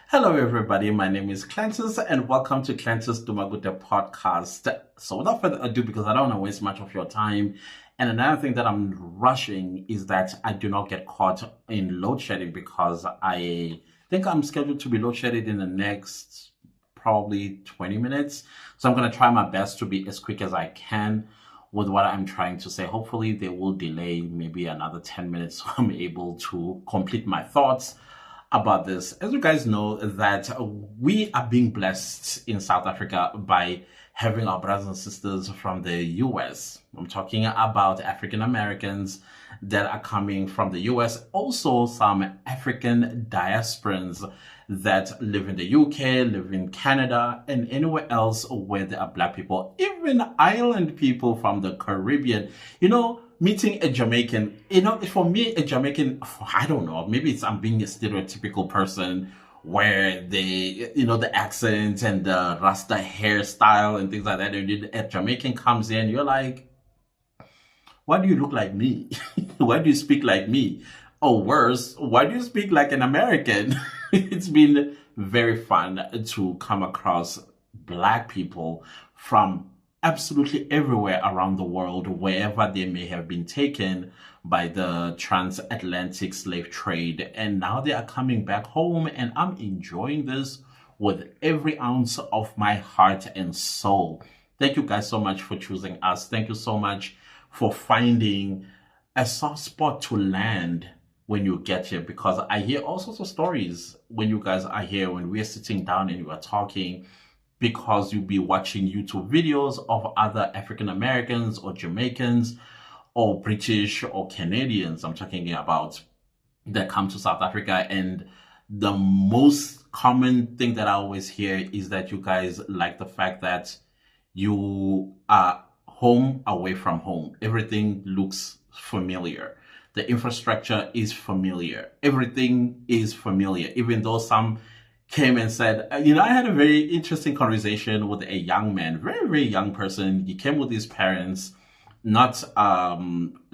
Hello, everybody. My name is Clantis, and welcome to Clantis Dumagute podcast. So, without further ado, because I don't want to waste much of your time, and another thing that I'm rushing is that I do not get caught in load shedding because I think I'm scheduled to be load shedded in the next probably 20 minutes. So, I'm going to try my best to be as quick as I can with what I'm trying to say. Hopefully, they will delay maybe another 10 minutes so I'm able to complete my thoughts about this. As you guys know, that we are being blessed in South Africa by having our brothers and sisters from the US. I'm talking about African Americans that are coming from the US, also some African diasporans that live in the UK, live in Canada, and anywhere else where there are Black people, even island people from the Caribbean. Meeting a Jamaican, for me, a Jamaican, I don't know, maybe I'm being a stereotypical person where the accent and the Rasta hairstyle and things like that. And a Jamaican comes in, you're like, why do you look like me? Why do you speak like me? Or worse, why do you speak like an American? It's been very fun to come across Black people from absolutely everywhere around the world, wherever they may have been taken by the transatlantic slave trade. And now they are coming back home, and I'm enjoying this with every ounce of my heart and soul. Thank you guys so much for choosing us. Thank you so much for finding a soft spot to land when you get here, because I hear all sorts of stories when you guys are here, when we're sitting down and you are talking, because you'll be watching YouTube videos of other African Americans or Jamaicans or British or Canadians, I'm talking about, that come to South Africa. And the most common thing that I always hear is that you guys like the fact that you are home away from home. Everything looks familiar. The infrastructure is familiar. Everything is familiar, even though some came and said, I had a very interesting conversation with a young man, very, very young person. He came with his parents, not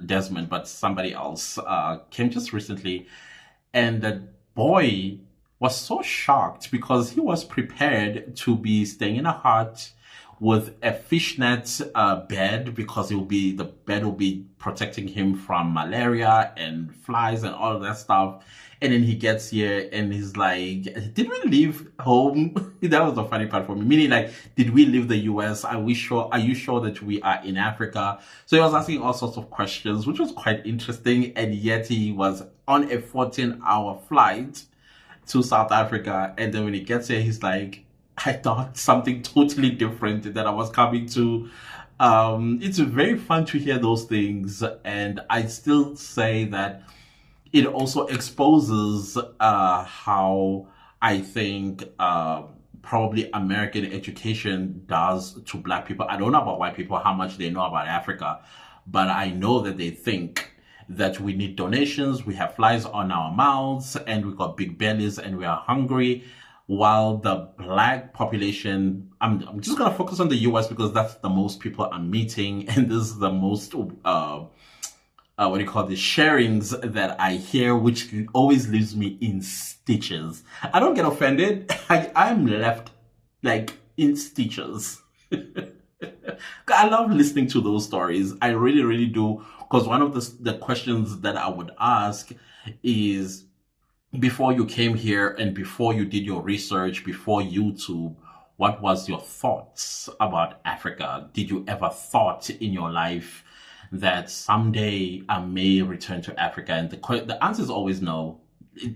Desmond, but somebody else, came just recently. And the boy was so shocked because he was prepared to be staying in a hut with a fishnet bed, because the bed will be protecting him from malaria and flies and all of that stuff. And then he gets here and he's like, did we leave home? That was the funny part for me. Meaning, like, did we leave the US? Are you sure that we are in Africa? So he was asking all sorts of questions, which was quite interesting. And yet he was on a 14-hour flight to South Africa. And then when he gets here, he's like, I thought something totally different that I was coming to. It's very fun to hear those things. And I still say that it also exposes how I think probably American education does to Black people. I don't know about white people, how much they know about Africa, but I know that they think that we need donations, we have flies on our mouths, and we got big bellies and we are hungry. While the Black population, I'm just going to focus on the US because that's the most people I'm meeting, and this is the most sharings that I hear, which always leaves me in stitches. I don't get offended. I'm left like in stitches. I love listening to those stories. I really, really do. Because one of the questions that I would ask is, before you came here and before you did your research, before YouTube, what was your thoughts about Africa? Did you ever thought in your life that someday I may return to Africa? And the answer is always no.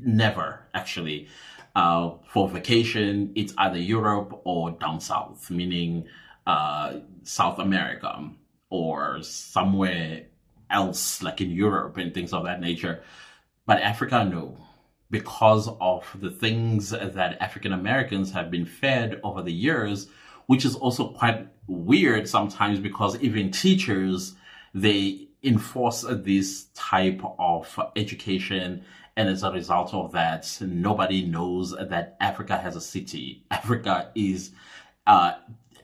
Never, actually. For vacation, it's either Europe or down south, meaning South America or somewhere else like in Europe and things of that nature. But Africa, no. Because of the things that African Americans have been fed over the years, which is also quite weird sometimes, because even teachers, they enforce this type of education. And as a result of that, nobody knows that Africa has a city. Africa is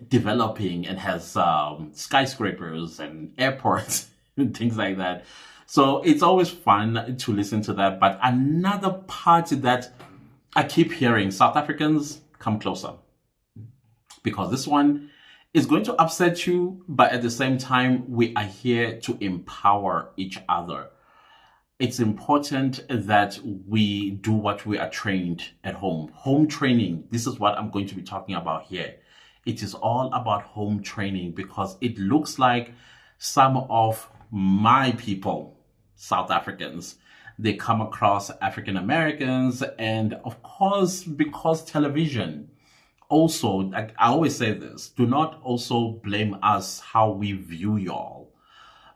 developing and has skyscrapers and airports and things like that. So it's always fun to listen to that. But another part that I keep hearing South Africans, come closer, because this one is going to upset you, but at the same time, we are here to empower each other. It's important that we do what we are trained at home. Home training, this is what I'm going to be talking about here. It is all about home training, because it looks like some of my people, South Africans, they come across African Americans, and of course, because television. Also, like I always say this, do not also blame us how we view y'all,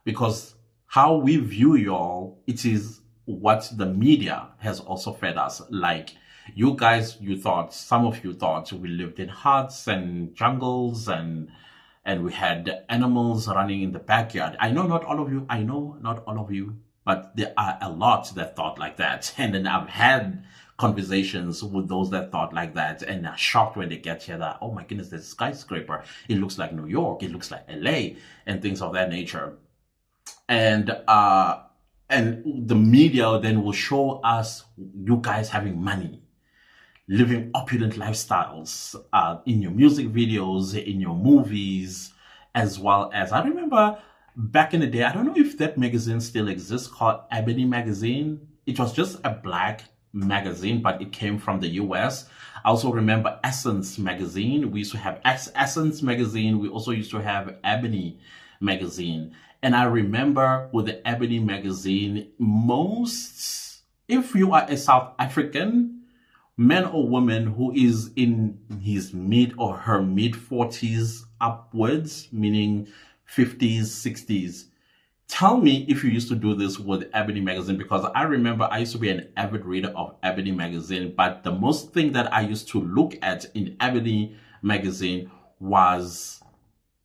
because how we view y'all, it is what the media has also fed us. Like you guys, some of you thought we lived in huts and jungles and we had animals running in the backyard. I know not all of you, but there are a lot that thought like that. And then I've had conversations with those that thought like that and are shocked when they get here that, oh my goodness, there's a skyscraper. It looks like New York. It looks like LA and things of that nature. And the media then will show us you guys having money, living opulent lifestyles, in your music videos, in your movies, as well as, I remember back in the day, I don't know if that magazine still exists, called Ebony Magazine. It was just a black magazine, but it came from the US. I also remember Essence Magazine. We used to have Essence Magazine. We also used to have Ebony Magazine. And I remember with the Ebony Magazine, if you are a South African, man or woman who is in his mid or her mid 40s upwards, meaning 50s, 60s, tell me if you used to do this with Ebony Magazine, because I remember I used to be an avid reader of Ebony Magazine, but the most thing that I used to look at in Ebony Magazine was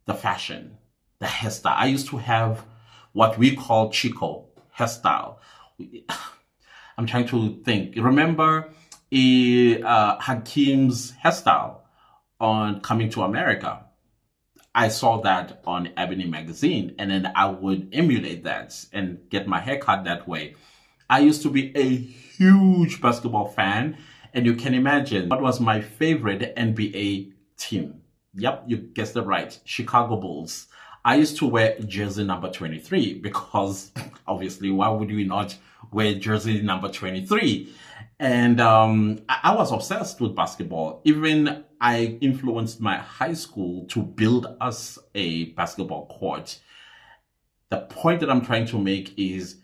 the fashion, the hairstyle. I used to have what we call Chico hairstyle. I'm trying to think. Remember Hakeem's hairstyle on Coming to America? I saw that on Ebony Magazine, and then I would emulate that and get my hair cut that way. I used to be a huge basketball fan, and you can imagine what was my favorite NBA team. Yep, you guessed it right, Chicago Bulls. I used to wear jersey number 23 because obviously, why would you not wear jersey number 23? And I was obsessed with basketball. Even I influenced my high school to build us a basketball court. The point that I'm trying to make is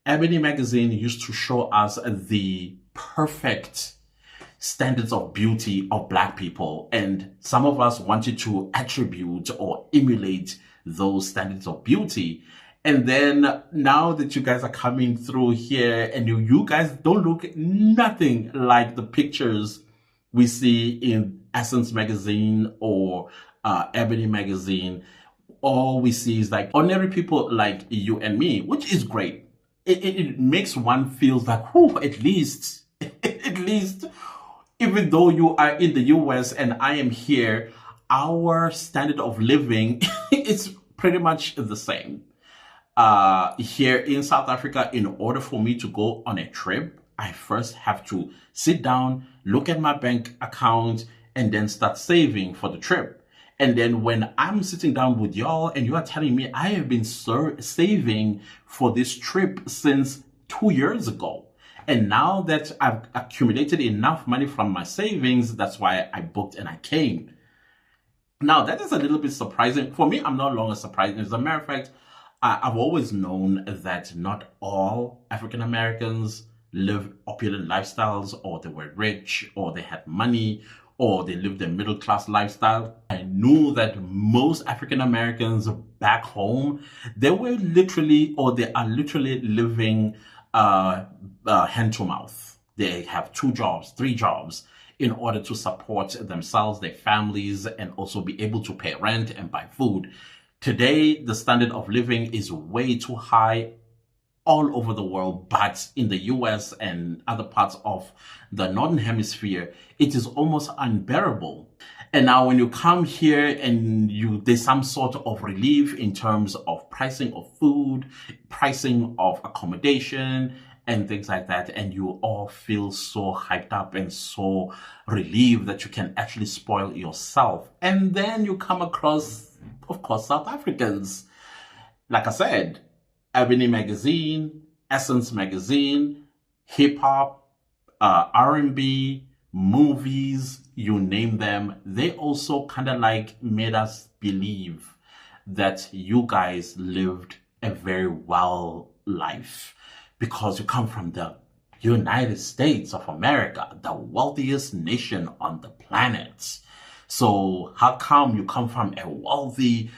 Ebony Magazine used to show us the perfect standards of beauty of Black people. And some of us wanted to attribute or emulate those standards of beauty. And then now that you guys are coming through here and you guys don't look nothing like the pictures we see in Essence Magazine or Ebony Magazine. All we see is like ordinary people like you and me, which is great. It makes one feel like, whew, at least, even though you are in the US and I am here, our standard of living is pretty much the same. Here in South Africa, in order for me to go on a trip, I first have to sit down, look at my bank account, and then start saving for the trip. And then when I'm sitting down with y'all and you are telling me I have been saving for this trip since 2 years ago. And now that I've accumulated enough money from my savings, that's why I booked and I came. Now, that is a little bit surprising. For me, I'm no longer surprised. As a matter of fact, I've always known that not all African Americans live opulent lifestyles, or they were rich, or they had money, or they lived a middle class lifestyle. I knew that most African Americans back home, they were literally, or they are literally living hand to mouth. They have 2 jobs, 3 jobs in order to support themselves, their families, and also be able to pay rent and buy food. Today, the standard of living is way too high all over the world, but in the US and other parts of the Northern Hemisphere, it is almost unbearable. And now when you come here and there's some sort of relief in terms of pricing of food, pricing of accommodation, and things like that, and you all feel so hyped up and so relieved that you can actually spoil yourself. And then you come across, of course, South Africans. Like I said, Ebony Magazine, Essence Magazine, hip hop, R&B, movies, you name them, they also kind of like made us believe that you guys lived a very well life because you come from the United States of America, the wealthiest nation on the planet. So how come you come from a wealthy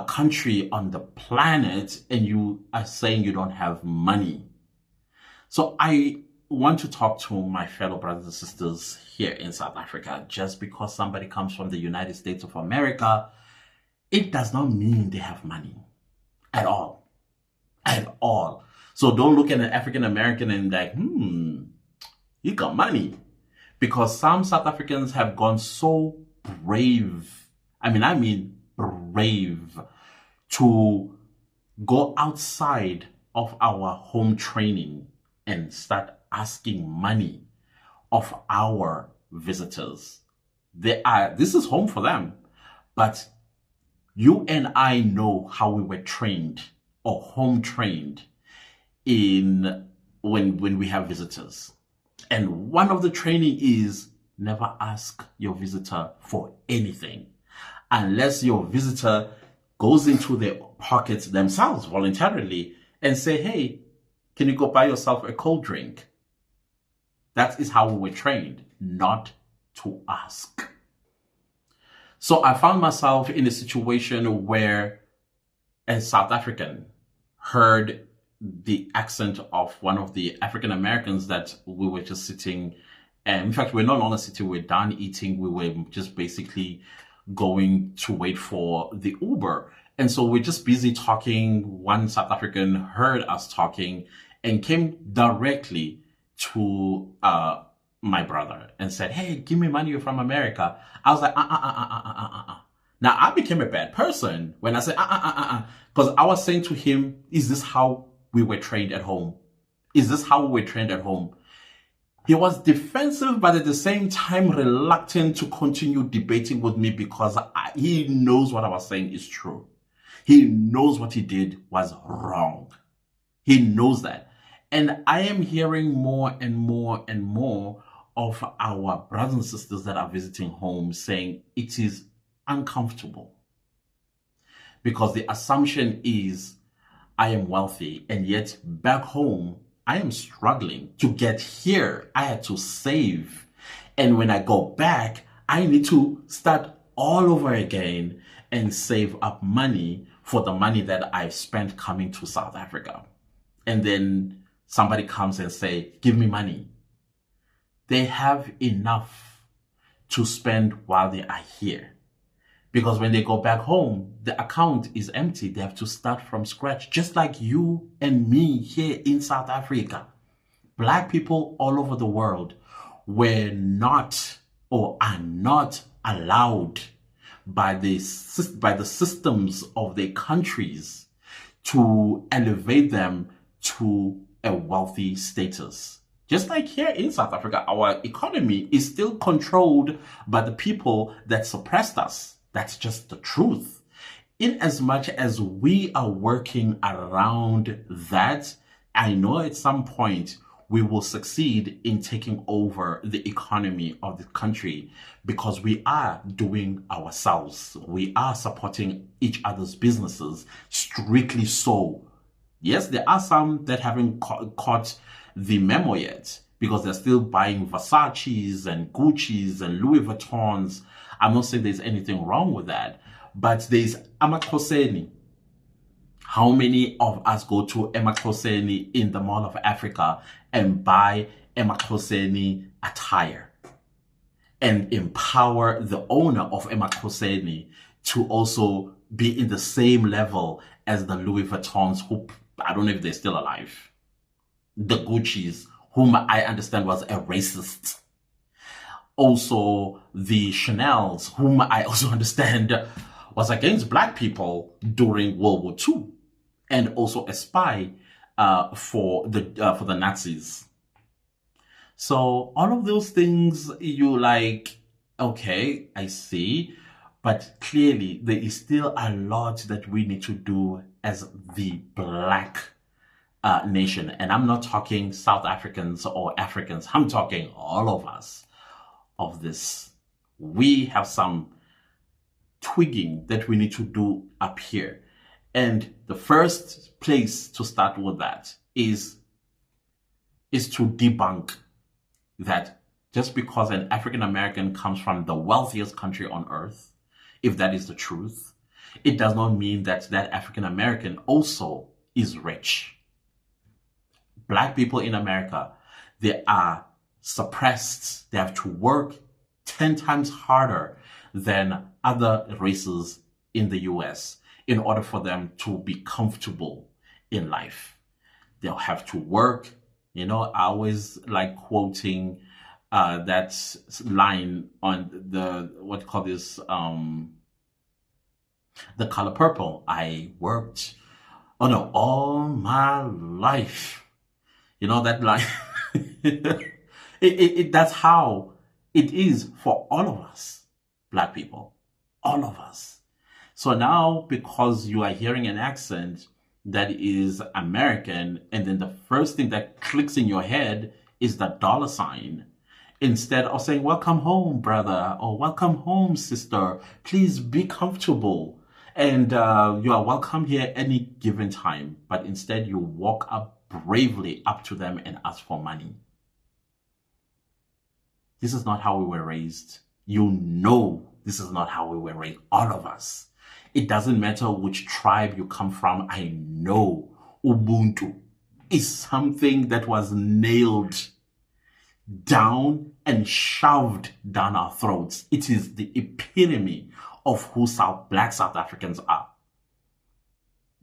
country on the planet and you are saying you don't have money? So I want to talk to my fellow brothers and sisters here in South Africa. Just because somebody comes from the United States of America, it does not mean they have money at all. At all. So don't look at an African American and like, he got money. Because some South Africans have gone so brave. I mean brave to go outside of our home training and start asking money of our visitors. This is home for them. But you and I know how we were trained or home trained in when we have visitors. And one of the training is never ask your visitor for anything unless your visitor goes into their pockets themselves voluntarily and say, hey, can you go buy yourself a cold drink? That is how we were trained, not to ask. So I found myself in a situation where a South African heard the accent of one of the African Americans that we were just sitting. And in fact, we're no longer sitting, we're done eating. We were just basically going to wait for the Uber. And so we're just busy talking. One South African heard us talking and came directly to my brother and said, hey, give me money, you're from America. I was like, Now, I became a bad person when I said, because I was saying to him, is this how we were trained at home? Is this how we were trained at home? He was defensive, but at the same time reluctant to continue debating with me because he knows what I was saying is true. He knows what he did was wrong. He knows that. And I am hearing more and more and more of our brothers and sisters that are visiting home saying it is uncomfortable because the assumption is I am wealthy and yet back home I am struggling to get here. I had to save. And when I go back, I need to start all over again and save up money for the money that I've spent coming to South Africa. And then somebody comes and say, give me money. They have enough to spend while they are here. Because when they go back home, the account is empty. They have to start from scratch, just like you and me here in South Africa. Black people all over the world were not or are not allowed by the systems of their countries to elevate them to a wealthy status. Just like here in South Africa, our economy is still controlled by the people that suppressed us. That's just the truth. In as much as we are working around that, I know at some point we will succeed in taking over the economy of the country because we are doing ourselves. We are supporting each other's businesses, strictly so. Yes, there are some that haven't caught the memo yet because they're still buying Versace's and Gucci's and Louis Vuittons. I'm not saying there's anything wrong with that, but there's Amaxhoseni. How many of us go to Amaxhoseni in the Mall of Africa and buy Amaxhoseni attire and empower the owner of Amaxhoseni to also be in the same level as the Louis Vuittons, who I don't know if they're still alive, the Gucci's, whom I understand was a racist. Also, the Chanel's, whom I also understand was against black people during World War II, and also a spy for the Nazis. So all of those things, you like, okay, I see, but clearly there is still a lot that we need to do as the Black nation. And I'm not talking South Africans or Africans. I'm talking all of us of this. We have some twigging that we need to do up here. And the first place to start with that is to debunk that just because an African American comes from the wealthiest country on earth, if that is the truth, it does not mean that that African American also is rich. Black people in America, they are suppressed. They have to work 10 times harder than other races in the US in order for them to be comfortable in life. They'll have to work. You know, I always like quoting that line on the, what you call this, The Color Purple. I worked, all my life. You know, that line. That's how it is for all of us, Black people, all of us. So now, because you are hearing an accent that is American, and then the first thing that clicks in your head is the dollar sign, instead of saying, welcome home, brother, or welcome home, sister, please be comfortable. And you are welcome here any given time. But instead, you walk up bravely up to them and ask for money. This is not how we were raised. You know this is not how we were raised, all of us. It doesn't matter which tribe you come from. I know Ubuntu is something that was nailed down and shoved down our throats. It is the epitome of who Black South Africans are.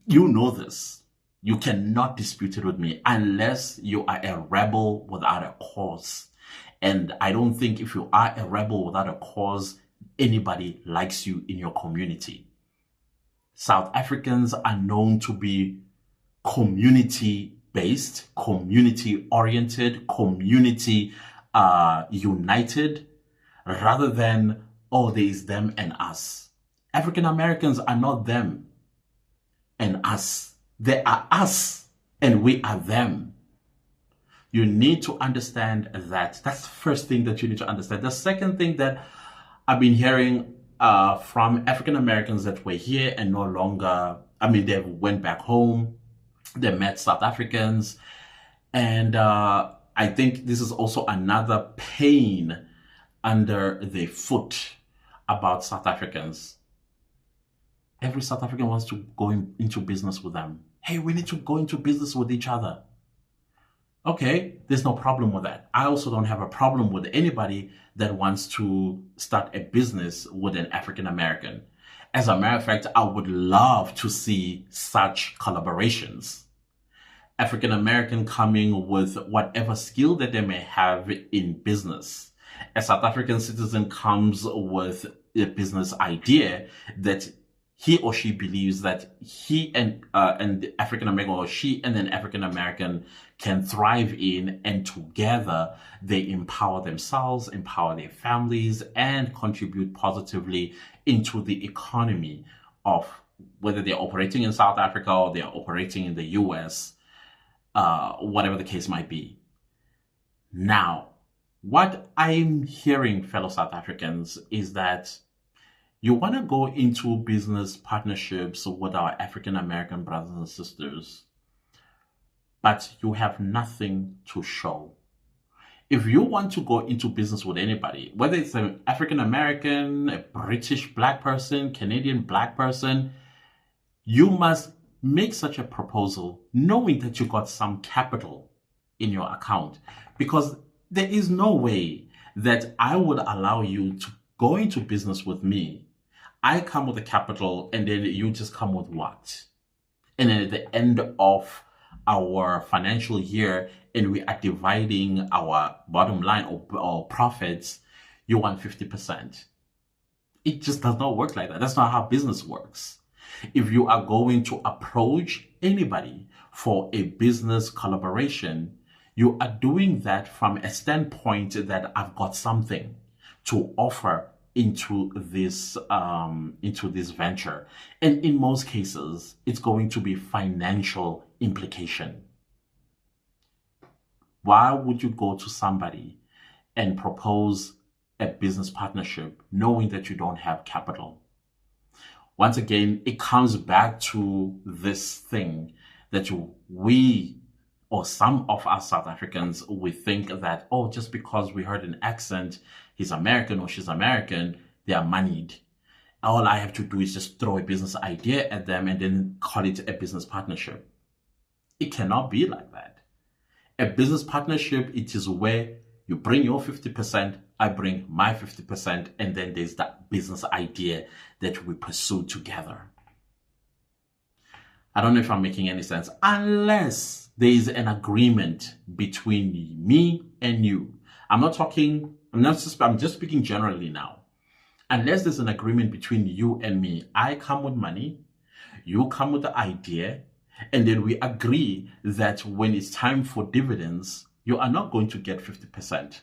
You know this. You cannot dispute it with me unless you are a rebel without a cause. And I don't think if you are a rebel without a cause, anybody likes you in your community. South Africans are known to be community-based, community-oriented, community united, rather than, there is them and us. African Americans are not them and us. They are us and we are them. You need to understand that. That's the first thing that you need to understand. The second thing that I've been hearing from African Americans that were here and no longer, they went back home, they met South Africans, and I think this is also another pain under the foot about South Africans. Every South African wants to go into business with them. Hey, we need to go into business with each other. Okay, there's no problem with that. I also don't have a problem with anybody that wants to start a business with an African American. As a matter of fact, I would love to see such collaborations. African American coming with whatever skill that they may have in business. A South African citizen comes with a business idea that he or she believes that he and the African American, or she and an African American, can thrive in, and together they empower themselves, empower their families, and contribute positively into the economy of whether they're operating in South Africa or they're operating in the US, whatever the case might be. Now, what I'm hearing, fellow South Africans, is that you want to go into business partnerships with our African American brothers and sisters, but you have nothing to show. If you want to go into business with anybody, whether it's an African American, a British Black person, Canadian Black person, you must make such a proposal knowing that you got some capital in your account, because there is no way that I would allow you to go into business with me. I come with the capital and then you just come with what? And then at the end of our financial year, and we are dividing our bottom line or profits, you want 50%. It just does not work like that. That's not how business works. If you are going to approach anybody for a business collaboration, you are doing that from a standpoint that I've got something to offer into this venture. And in most cases, it's going to be financial implication. Why would you go to somebody and propose a business partnership knowing that you don't have capital? Once again, it comes back to this thing that we, or some of us South Africans, we think that, oh, just because we heard an accent, he's American or she's American, they are moneyed. All I have to do is just throw a business idea at them and then call it a business partnership. It cannot be like that. A business partnership, it is where you bring your 50%, I bring my 50%, and then there's that business idea that we pursue together. I don't know if I'm making any sense. Unless there is an agreement between me and you. I'm just speaking generally now. Unless there's an agreement between you and me, I come with money, you come with the idea, and then we agree that when it's time for dividends, you are not going to get 50%.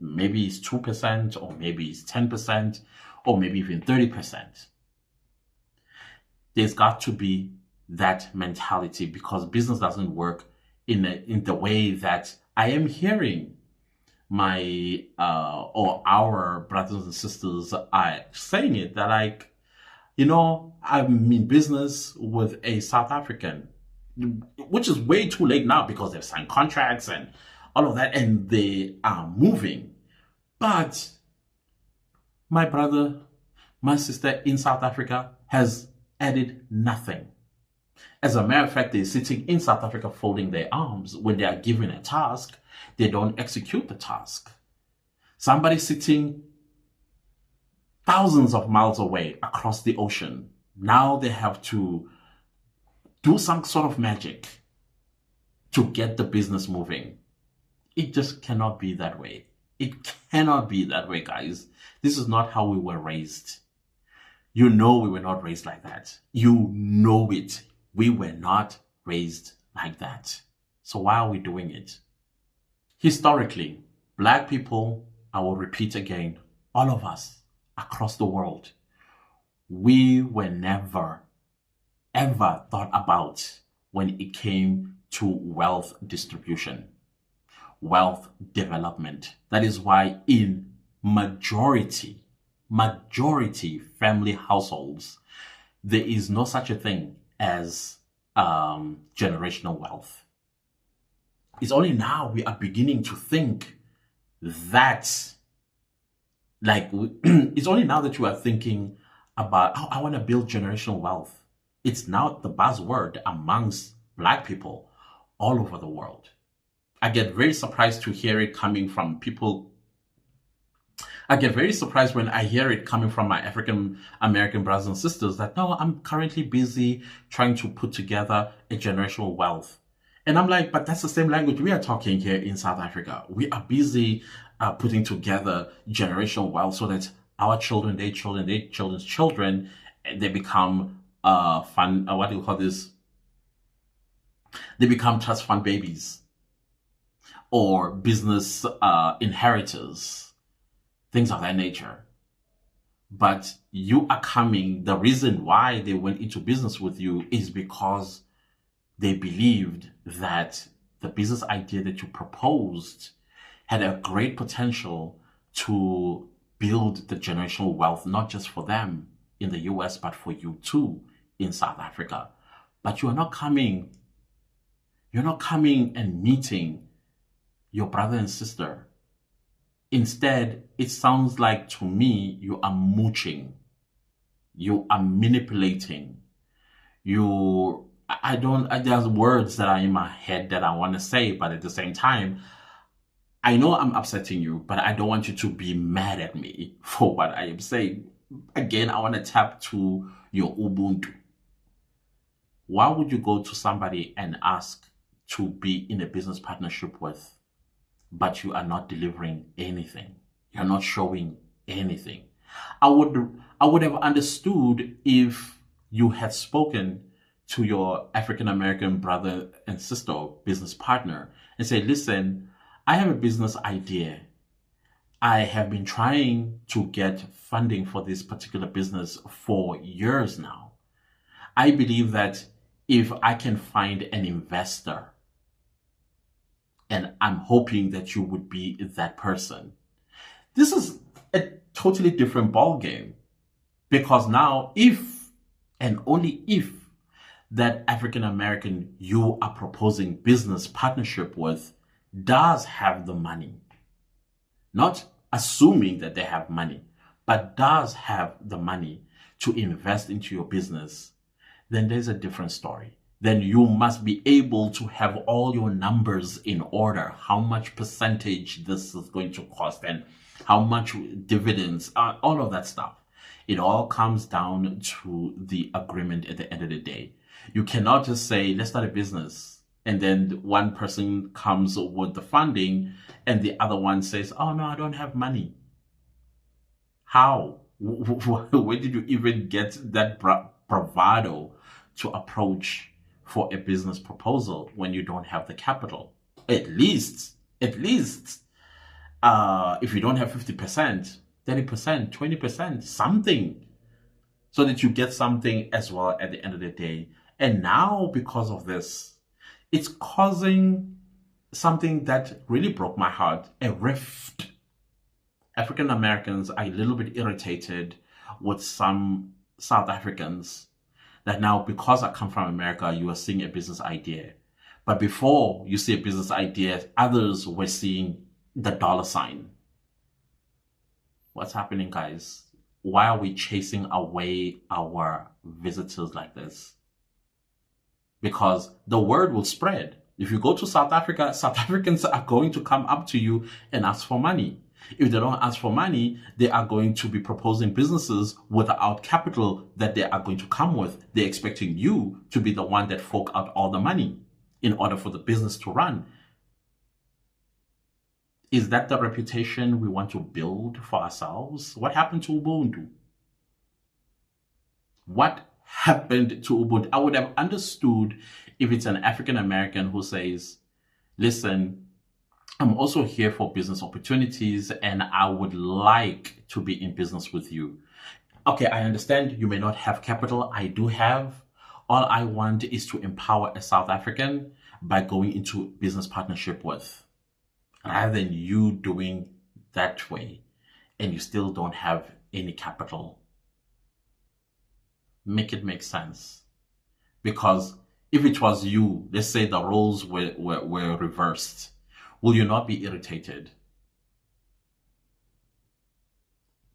Maybe it's 2%, or maybe it's 10%, or maybe even 30%. There's got to be that mentality, because business doesn't work in the way that I am hearing my or our brothers and sisters are saying it. That, like, I'm in business with a South African, which is way too late now because they've signed contracts and all of that, and they are moving. But my brother, my sister in South Africa has added nothing. As a matter of fact, they're sitting in South Africa folding their arms. When they are given a task, they don't execute the task. Somebody sitting thousands of miles away across the ocean, now they have to do some sort of magic to get the business moving. It just cannot be that way. It cannot be that way, guys. This is not how we were raised. You know we were not raised like that. You know it. We were not raised like that. So why are we doing it? Historically, Black people, I will repeat again, all of us across the world, we were never, ever thought about when it came to wealth distribution, wealth development. That is why in majority family households, there is no such a thing as generational wealth. It's only now we are beginning to think that, like, it's only now that you are thinking about, oh, I want to build generational wealth. It's now the buzzword amongst Black people all over the world. I get very surprised to hear it coming from people. I get very surprised when I hear it coming from my African American brothers and sisters that, no, I'm currently busy trying to put together a generational wealth. And I'm like, but that's the same language we are talking here in South Africa. We are busy putting together generational wealth so that our children, their children, their children's children, they become what do you call this? They become trust fund babies or business inheritors, things of that nature. But you are coming, the reason why they went into business with you is because they believed that the business idea that you proposed had a great potential to build the generational wealth, not just for them in the US, but for you too in South Africa. But you're not coming and meeting your brother and sister. Instead, it sounds like to me, you are mooching. You are manipulating. There's words that are in my head that I want to say, but at the same time, I know I'm upsetting you, but I don't want you to be mad at me for what I am saying. Again, I want to tap to your Ubuntu. Why would you go to somebody and ask to be in a business partnership with, but you are not delivering anything? You're not showing anything. I would have understood if you had spoken to your African American brother and sister or business partner and say, listen, I have a business idea. I have been trying to get funding for this particular business for years now. I believe that if I can find an investor, and I'm hoping that you would be that person. This is a totally different ballgame, because now if and only if that African American you are proposing business partnership with does have the money, not assuming that they have money, but does have the money to invest into your business, then there's a different story. Then you must be able to have all your numbers in order. How much percentage this is going to cost and how much dividends, all of that stuff. It all comes down to the agreement at the end of the day. You cannot just say, let's start a business, and then one person comes with the funding and the other one says, oh no, I don't have money. How? Where did you even get that bravado to approach for a business proposal when you don't have the capital? At least, if you don't have 50%, 30%, 20%, something, so that you get something as well at the end of the day. And now, because of this, it's causing something that really broke my heart, a rift. African Americans are a little bit irritated with some South Africans that now, because I come from America, you are seeing a business idea. But before you see a business idea, others were seeing the dollar sign. What's happening, guys? Why are we chasing away our visitors like this? Because the word will spread. If you go to South Africa, South Africans are going to come up to you and ask for money. If they don't ask for money, they are going to be proposing businesses without capital that they are going to come with. They're expecting you to be the one that fork out all the money in order for the business to run. Is that the reputation we want to build for ourselves? What happened to Ubuntu? What happened to Ubuntu? I would have understood if it's an African American who says, listen, I'm also here for business opportunities and I would like to be in business with you. Okay, I understand you may not have capital. I do have. All I want is to empower a South African by going into business partnership with, rather than you doing that way and you still don't have any capital. Make it make sense. Because if it was you, let's say the roles were reversed, will you not be irritated?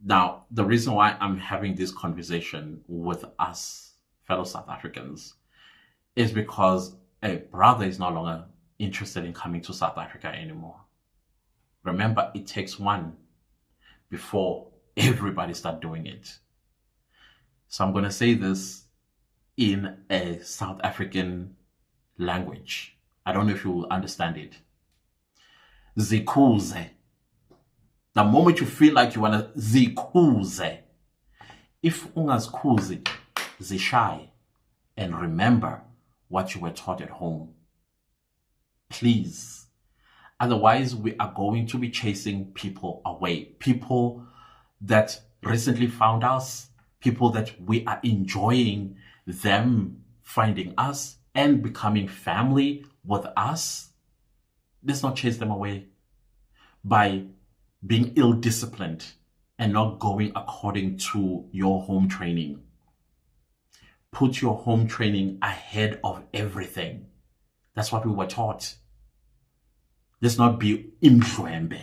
Now, the reason why I'm having this conversation with us fellow South Africans is because a brother is no longer interested in coming to South Africa anymore. Remember, it takes one before everybody start doing it. So I'm going to say this in a South African language. I don't know if you will understand it. Zikuze. The moment you feel like you want to zikuze. If ungazikuzi, zishai. And remember what you were taught at home. Please. Otherwise, we are going to be chasing people away. People that recently found us. People that we are enjoying them finding us and becoming family with us. Let's not chase them away by being ill-disciplined and not going according to your home training. Put your home training ahead of everything. That's what we were taught. Let's not be imdwembe.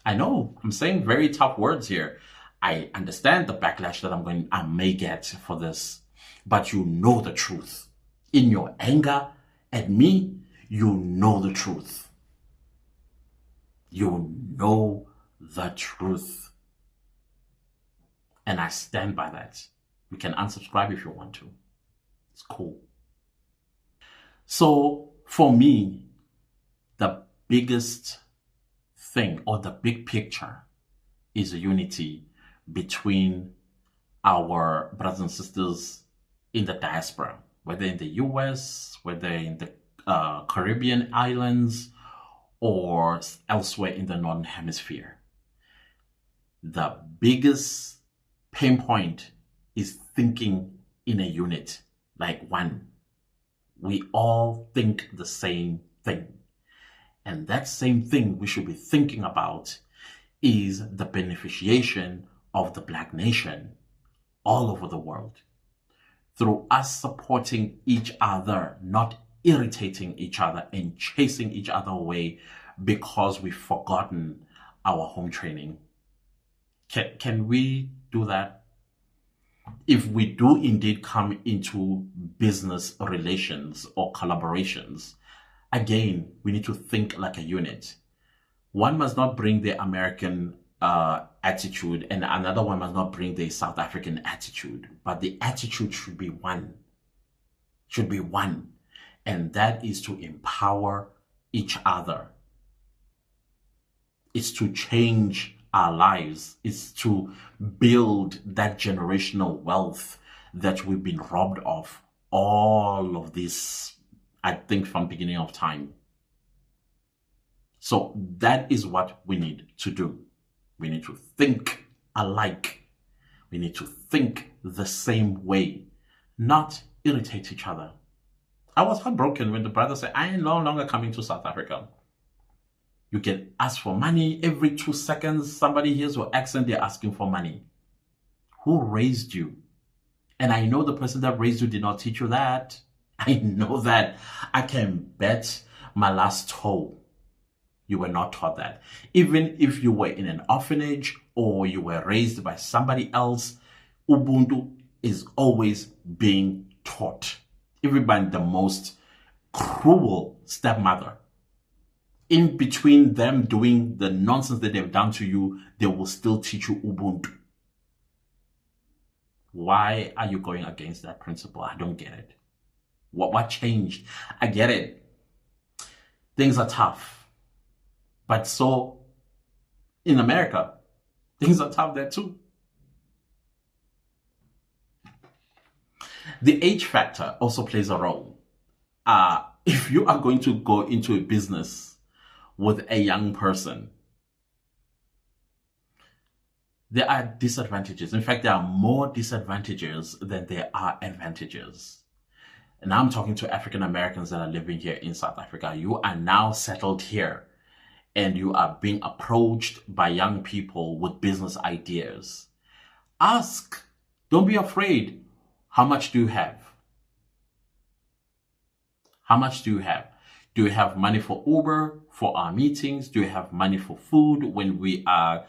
I know I'm saying very tough words here. I understand the backlash that I may get for this, but you know the truth. In your anger at me, you know the truth. You know the truth. And I stand by that. You can unsubscribe if you want to. It's cool. So for me, the biggest thing or the big picture is unity between our brothers and sisters in the diaspora, whether in the US, whether in the Caribbean islands, or elsewhere in the Northern Hemisphere. The biggest pain point is thinking in a unit, like one. We all think the same thing. And that same thing we should be thinking about is the beneficiation of the Black nation all over the world, through us supporting each other, not irritating each other and chasing each other away because we've forgotten our home training. Can we do that? If we do indeed come into business relations or collaborations, again, we need to think like a unit. One must not bring the American attitude and another one must not bring the South African attitude, but the attitude should be one. Should be one. And that is to empower each other. It's to change our lives. It's to build that generational wealth that we've been robbed of all of this, I think, from beginning of time. So that is what we need to do. We need to think alike. We need to think the same way, not irritate each other. I was heartbroken when the brother said, I am no longer coming to South Africa. You can ask for money every 2 seconds. Somebody hears your accent, they're asking for money. Who raised you? And I know the person that raised you did not teach you that. I know that. I can bet my last toe you were not taught that. Even if you were in an orphanage or you were raised by somebody else, Ubuntu is always being taught. Even by the most cruel stepmother. In between them doing the nonsense that they've done to you, they will still teach you Ubuntu. Why are you going against that principle? I don't get it. What changed? I get it. Things are tough. But so, in America, things are tough there too. The age factor also plays a role. If you are going to go into a business with a young person, there are disadvantages. In fact, there are more disadvantages than there are advantages. And I'm talking to African Americans that are living here in South Africa. You are now settled here and you are being approached by young people with business ideas. Ask, don't be afraid. How much do you have? How much do you have? Do you have money for Uber, for our meetings? Do you have money for food when we are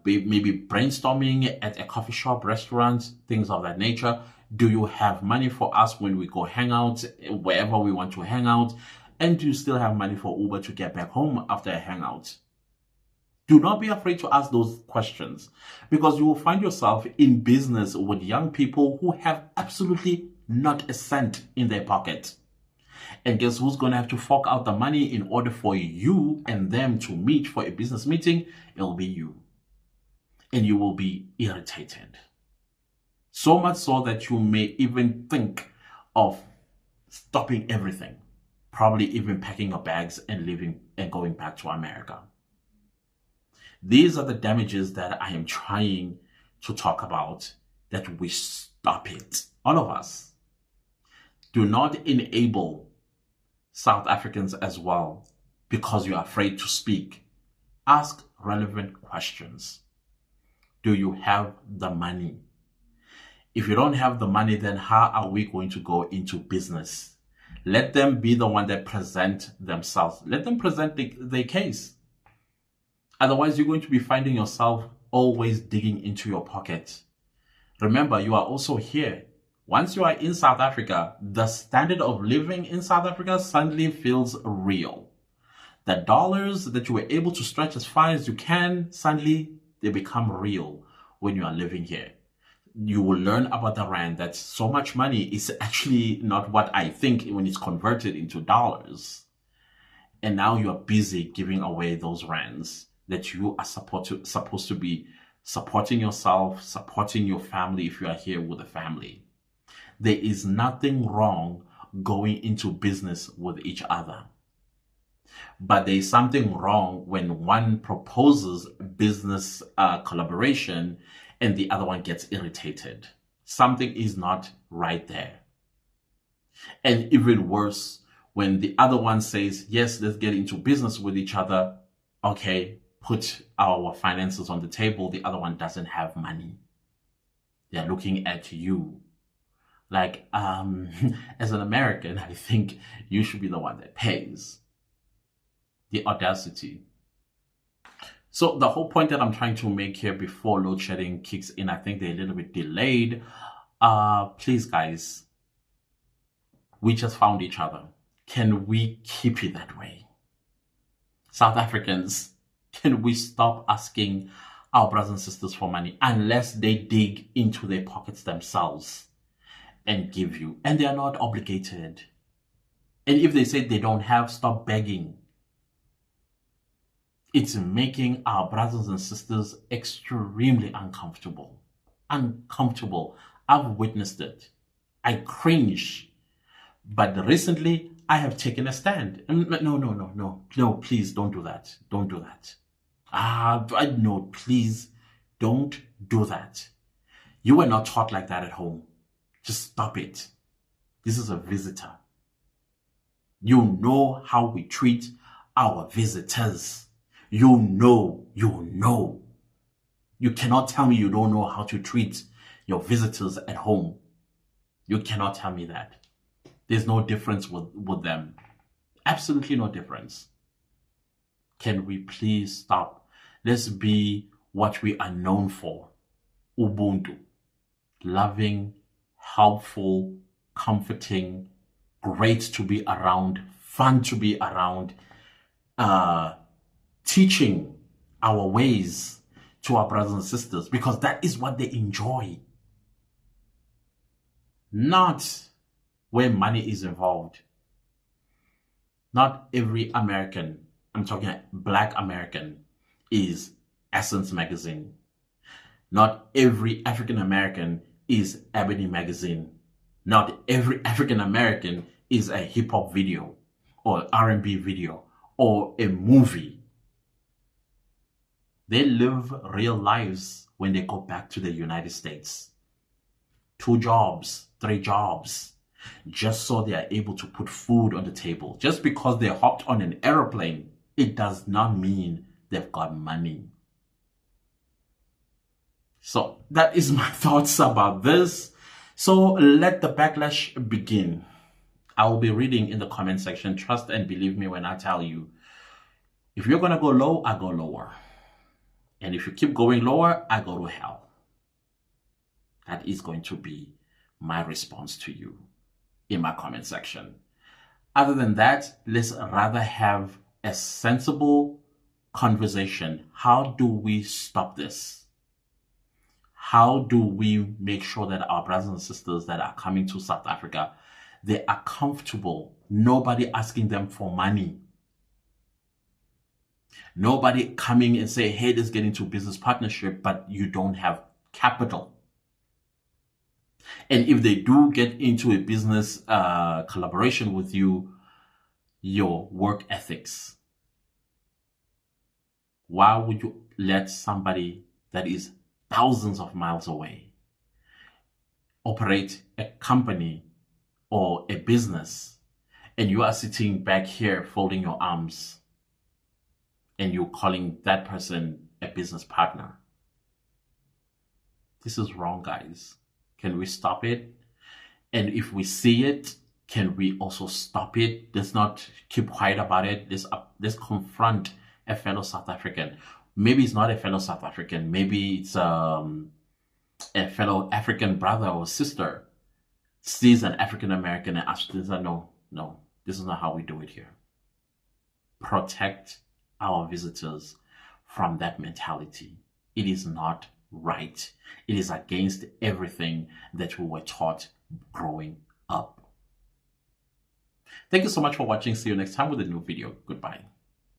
maybe brainstorming at a coffee shop, restaurant, things of that nature? Do you have money for us when we go hang out, wherever we want to hang out? And do you still have money for Uber to get back home after a hangout? Do not be afraid to ask those questions, because you will find yourself in business with young people who have absolutely not a cent in their pocket. And guess who's going to have to fork out the money in order for you and them to meet for a business meeting? It'll be you. And you will be irritated. So much so that you may even think of stopping everything. Probably even packing your bags and leaving and going back to America. These are the damages that I am trying to talk about, that we stop it. All of us. Do not enable South Africans as well because you're afraid to speak. Ask relevant questions. Do you have the money? If you don't have the money, then how are we going to go into business? Let them be the one that present themselves. Let them present their case. Otherwise, you're going to be finding yourself always digging into your pocket. Remember, you are also here. Once you are in South Africa, the standard of living in South Africa suddenly feels real. The dollars that you were able to stretch as far as you can, suddenly they become real when you are living here. You will learn about the rand, that so much money is actually not what I think when it's converted into dollars. And now you are busy giving away those rands that you are supposed to be supporting yourself, supporting your family if you are here with a family. There is nothing wrong going into business with each other. But there is something wrong when one proposes business collaboration and the other one gets irritated. Something is not right there. And even worse, when the other one says, yes, let's get into business with each other. Okay, put our finances on the table. The other one doesn't have money. They're looking at you. Like, as an American, I think you should be the one that pays. The audacity. So the whole point that I'm trying to make here before load shedding kicks in, I think they're a little bit delayed. Please, guys, we just found each other. Can we keep it that way? South Africans, can we stop asking our brothers and sisters for money unless they dig into their pockets themselves and give you? And they are not obligated. And if they say they don't have, stop begging. It's making our brothers and sisters extremely uncomfortable. Uncomfortable. I've witnessed it. I cringe. But recently, I have taken a stand. No, please don't do that. Don't do that. No, please don't do that. You were not taught like that at home. Just stop it. This is a visitor. You know how we treat our visitors. You know. You cannot tell me you don't know how to treat your visitors at home. You cannot tell me that. There's no difference with them. Absolutely no difference. Can we please stop? Let's be what we are known for. Ubuntu. Loving, helpful, comforting, great to be around, fun to be around, teaching our ways to our brothers and sisters, because that is what they enjoy. Not where money is involved. Not every American, I'm talking Black American, is Essence magazine. Not every African American is Ebony magazine. Not every African American is a hip hop video or R&B video or a movie. They live real lives when they go back to the United States. 2 jobs, 3 jobs, just so they are able to put food on the table. Just because they hopped on an airplane, it does not mean they've got money. So that is my thoughts about this. So let the backlash begin. I will be reading in the comment section. Trust and believe me when I tell you, if you're going to go low, I go lower. And if you keep going lower, I go to hell. That is going to be my response to you in my comment section. Other than that, let's rather have a sensible conversation. How do we stop this? How do we make sure that our brothers and sisters that are coming to South Africa, they are comfortable? Nobody asking them for money. Nobody coming and say, hey, let's get into business partnership, but you don't have capital. And if they do get into a business collaboration with you, your work ethics. Why would you let somebody that is thousands of miles away operate a company or a business, and you are sitting back here folding your arms and you're calling that person a business partner? This is wrong, guys. Can we stop it? And if we see it, can we also stop it? Let's not keep quiet about it. Let's confront a fellow South African. Maybe it's not a fellow South African. Maybe it's a fellow African brother or sister sees an African American and asks, no, this is not how we do it here. Protect our visitors from that mentality. It is not right. It is against everything that we were taught growing up. Thank you so much for watching. See you next time with a new video. Goodbye.